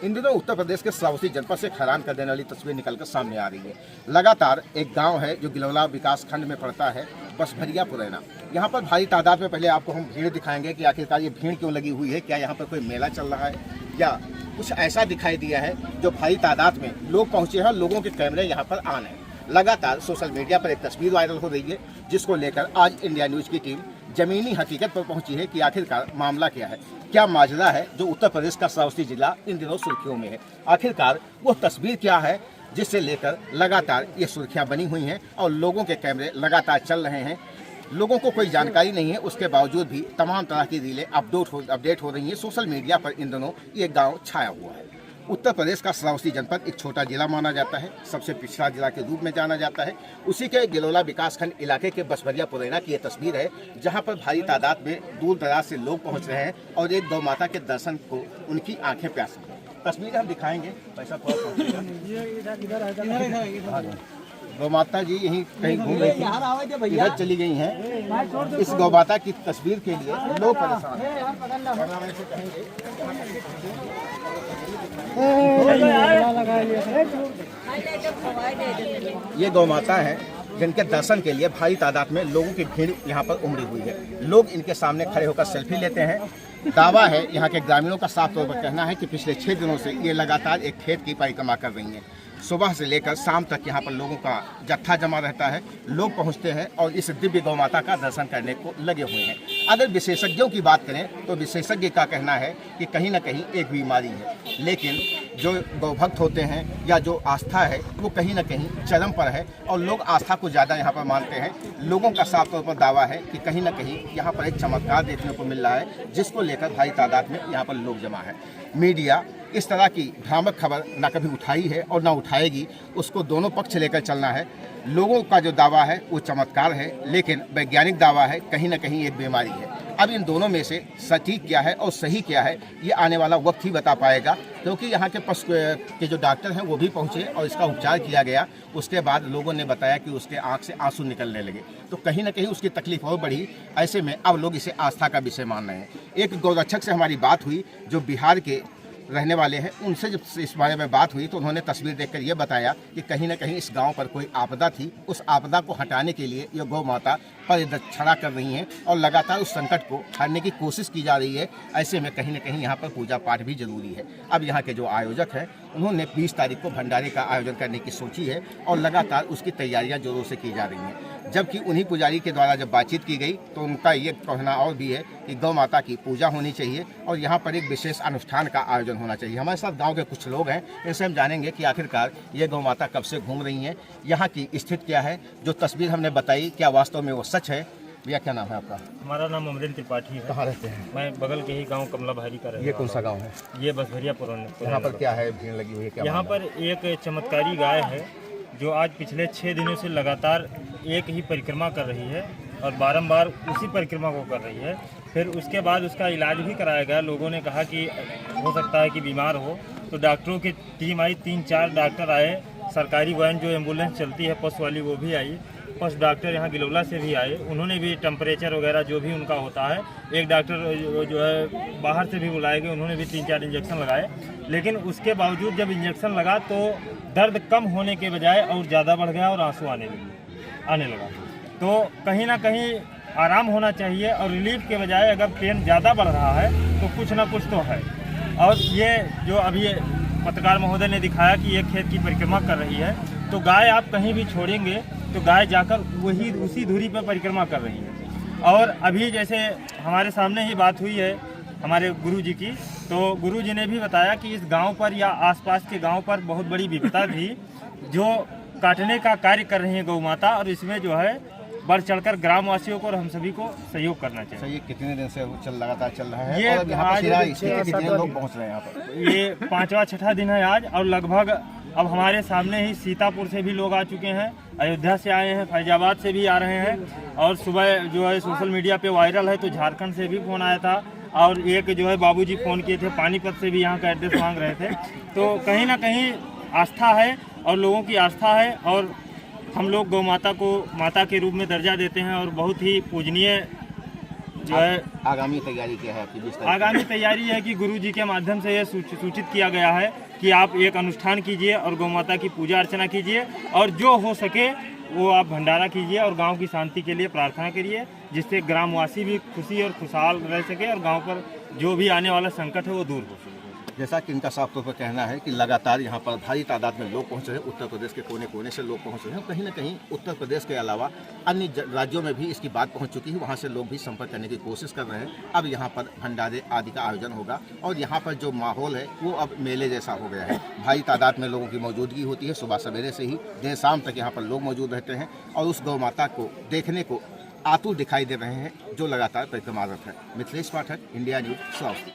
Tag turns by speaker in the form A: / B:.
A: इन दिनों उत्तर प्रदेश के श्रावस्ती जनपद से हैरान कर देने वाली तस्वीर निकलकर सामने आ रही है। लगातार एक गांव है जो गिलौला विकास खंड में पड़ता है, बसभरिया पुरैना। यहाँ पर भारी तादाद में पहले आपको हम भीड़ दिखाएंगे कि आखिरकार ये भीड़ क्यों लगी हुई है, क्या यहाँ पर कोई मेला चल रहा है या कुछ ऐसा दिखाई दिया है जो भारी तादाद में लोग पहुँचे हैं और लोगों के कैमरे यहाँ पर ऑन है। लगातार सोशल मीडिया पर एक तस्वीर वायरल हो रही है जिसको लेकर आज इंडिया न्यूज़ की टीम जमीनी हकीकत पर पहुंची है कि आखिरकार मामला क्या है, क्या माजरा है जो उत्तर प्रदेश का श्रावस्ती जिला इन दिनों सुर्खियों में है। आखिरकार वो तस्वीर क्या है जिससे लेकर लगातार ये सुर्खियां बनी हुई हैं और लोगों के कैमरे लगातार चल रहे हैं। लोगों को कोई जानकारी नहीं है, उसके बावजूद भी तमाम तरह की रीलें अपडेट हो रही हैं। सोशल मीडिया पर इन दिनों ये गाँव छाया हुआ है। उत्तर प्रदेश का श्रावस्ती जनपद एक छोटा जिला माना जाता है, सबसे पिछड़ा जिला के रूप में जाना जाता है। उसी के गिलौला विकासखंड इलाके के बसभरिया पुरैना की ये तस्वीर है जहां पर भारी तादाद में दूर दराज से लोग पहुंच रहे हैं और एक गौ माता के दर्शन को उनकी आंखें प्यासी हैं। तस्वीर हम दिखाएंगे, पैसा गौ माता जी यहीं कहीं घूम रही थी, इधर चली गई हैं। इस गौ माता की तस्वीर के लिए लोग परेशान हैं। ये गौ माता है जिनके दर्शन के लिए भारी तादाद में लोगों की भीड़ यहाँ पर उमड़ी हुई है। लोग इनके सामने खड़े होकर सेल्फी लेते हैं। दावा है यहाँ के ग्रामीणों का साफ तौर पर कहना है कि पिछले 6 दिनों से ये लगातार एक खेत की परिक्रमा कर रही हैं। सुबह से लेकर शाम तक यहाँ पर लोगों का जत्था जमा रहता है। लोग पहुँचते हैं और इस दिव्य गौ माता का दर्शन करने को लगे हुए हैं। अगर विशेषज्ञों की बात करें तो विशेषज्ञ का कहना है कि कहीं ना कहीं एक बीमारी है, लेकिन जो गौभक्त होते हैं या जो आस्था है वो कहीं ना कहीं चरम पर है और लोग आस्था को ज़्यादा यहाँ पर मानते हैं। लोगों का साफ तौर पर दावा है कि कहीं ना कहीं यहाँ पर एक चमत्कार देखने को मिल रहा है जिसको लेकर भारी तादाद में यहाँ पर लोग जमा है। मीडिया इस तरह की भ्रामक खबर ना कभी उठाई है और ना उठाएगी, उसको दोनों पक्ष लेकर चलना है। लोगों का जो दावा है वो चमत्कार है, लेकिन वैज्ञानिक दावा है कहीं ना कहीं एक बीमारी है। अब इन दोनों में से सटीक क्या है और सही क्या है ये आने वाला वक्त ही बता पाएगा, क्योंकि यहाँ के पशु के जो डॉक्टर हैं वो भी पहुँचे और इसका उपचार किया गया। उसके बाद लोगों ने बताया कि उसके आँख से आंसू निकलने लगे, तो कहीं ना कहीं उसकी तकलीफ और बढ़ी। ऐसे में अब लोग इसे आस्था का विषय मान रहे हैं। एक गौरक्षक से हमारी बात हुई जो बिहार के रहने वाले हैं, उनसे जब इस बारे में बात हुई तो उन्होंने तस्वीर देखकर ये बताया कि कहीं ना कहीं इस गांव पर कोई आपदा थी। उस आपदा को हटाने के लिए ये गौ माता परिदक्षिणा कर रही हैं और लगातार उस संकट को हटाने की कोशिश की जा रही है। ऐसे में कहीं ना कहीं यहाँ पर पूजा पाठ भी जरूरी है। अब यहाँ के जो आयोजक हैं उन्होंने 20 तारीख को भंडारे का आयोजन करने की सोची है और लगातार उसकी तैयारियाँ जोरों से की जा रही हैं। जबकि उन्हीं पुजारी के द्वारा जब बातचीत की गई तो उनका ये कहना और भी है कि गौ माता की पूजा होनी चाहिए और यहाँ पर एक विशेष अनुष्ठान का आयोजन होना चाहिए। हमारे साथ गांव के कुछ लोग हैं, इनसे हम जानेंगे कि आखिरकार ये गौ माता कब से घूम रही हैं, यहाँ की स्थिति क्या है, जो तस्वीर हमने बताई क्या वास्तव में वो सच है। भैया क्या नाम है आपका?
B: हमारा नाम अमरेंद्र त्रिपाठी है।
A: कहाँ रहते हैं?
B: मैं बगल के ही गांव कमला भारी का रहता हूं।
A: ये कौन सा गाँव है?
B: ये बसभरिया पुरैना।
A: यहाँ पर क्या है, भीड़ लगी हुई है क्या?
B: यहाँ पर एक चमत्कारी गाय है जो आज पिछले 6 दिनों से लगातार एक ही परिक्रमा कर रही है और बारंबार उसी परिक्रमा को कर रही है। फिर उसके बाद उसका इलाज भी कराया गया। लोगों ने कहा कि हो सकता है कि बीमार हो, तो डॉक्टरों की टीम आई, 3-4 डॉक्टर आए। सरकारी वैन जो एम्बुलेंस चलती है पशु वाली वो भी आई। पशु डॉक्टर यहाँ गिलौला से भी आए, उन्होंने भी टेम्परेचर वगैरह जो भी उनका होता है। एक डॉक्टर जो है बाहर से भी बुलाए गए, उन्होंने भी 3-4 इंजेक्शन लगाए। लेकिन उसके बावजूद जब इंजेक्शन लगा तो दर्द कम होने के बजाय और ज़्यादा बढ़ गया और आंसू आने लगा। तो कहीं ना कहीं आराम होना चाहिए और रिलीफ के बजाय अगर पेन ज़्यादा बढ़ रहा है तो कुछ ना कुछ तो है। और ये जो अभी पत्रकार महोदय ने दिखाया कि ये खेत की परिक्रमा कर रही है, तो गाय आप कहीं भी छोड़ेंगे तो गाय जाकर उसी दूरी पर परिक्रमा कर रही है। और अभी जैसे हमारे सामने ही बात हुई है हमारे गुरुजी की, तो गुरुजी ने भी बताया कि इस गांव पर या आसपास के गांव पर बहुत बड़ी विपदा थी जो काटने का कार्य कर रही है गौ माता, और इसमें जो है बढ़ चढ़कर ग्रामवासियों को और हम सभी को सहयोग करना चाहिए।
A: ये कितने दिन से लगातार चल रहा है?
B: ये
A: और यहाँ पर कितने लोग पहुँच रहे हैं यहाँ पर?
B: ये 5वां-6ठा दिन है आज, और लगभग अब हमारे सामने ही सीतापुर से भी लोग आ चुके हैं, अयोध्या से आए हैं, फैजाबाद से भी आ रहे हैं। और सुबह जो है सोशल मीडिया पे वायरल है तो झारखंड से भी फ़ोन आया था, और एक जो है बाबूजी फ़ोन किए थे पानीपत से भी, यहाँ का एड्रेस मांग रहे थे। तो कहीं ना कहीं आस्था है और लोगों की आस्था है, और हम लोग गौ माता को माता के रूप में दर्जा देते हैं और बहुत ही पूजनीय जो है
A: आगामी तैयारी क्या है आपकी 20 तारीख को?
B: आगामी तैयारी है कि गुरु जी के माध्यम से यह सूचित किया गया है कि आप एक अनुष्ठान कीजिए और गौ माता की पूजा अर्चना कीजिए और जो हो सके वो आप भंडारा कीजिए और गांव की शांति के लिए प्रार्थना करिए, जिससे ग्रामवासी भी खुशी और खुशहाल रह सके और गांव पर जो भी आने वाला संकट है वो दूर हो सके।
A: जैसा कि इनका साफ तौर पर कहना है कि लगातार यहाँ पर भारी तादाद में लोग पहुँच रहे हैं, उत्तर प्रदेश के कोने कोने से लोग पहुँच रहे हैं। कहीं ना कहीं उत्तर प्रदेश के अलावा अन्य राज्यों में भी इसकी बात पहुँच चुकी है, वहाँ से लोग भी संपर्क करने की कोशिश कर रहे हैं। अब यहाँ पर भंडारे आदि का आयोजन होगा और यहाँ पर जो माहौल है वो अब मेले जैसा हो गया है। भारी तादाद में लोगों की मौजूदगी होती है, सुबह सवेरे से ही देर शाम तक यहाँ पर लोग मौजूद रहते हैं और उस गौ माता को देखने को आतुर दिखाई दे रहे हैं जो लगातार परिक्रमारत है। मिथिलेश पाठक, इंडिया न्यूज, साउथ।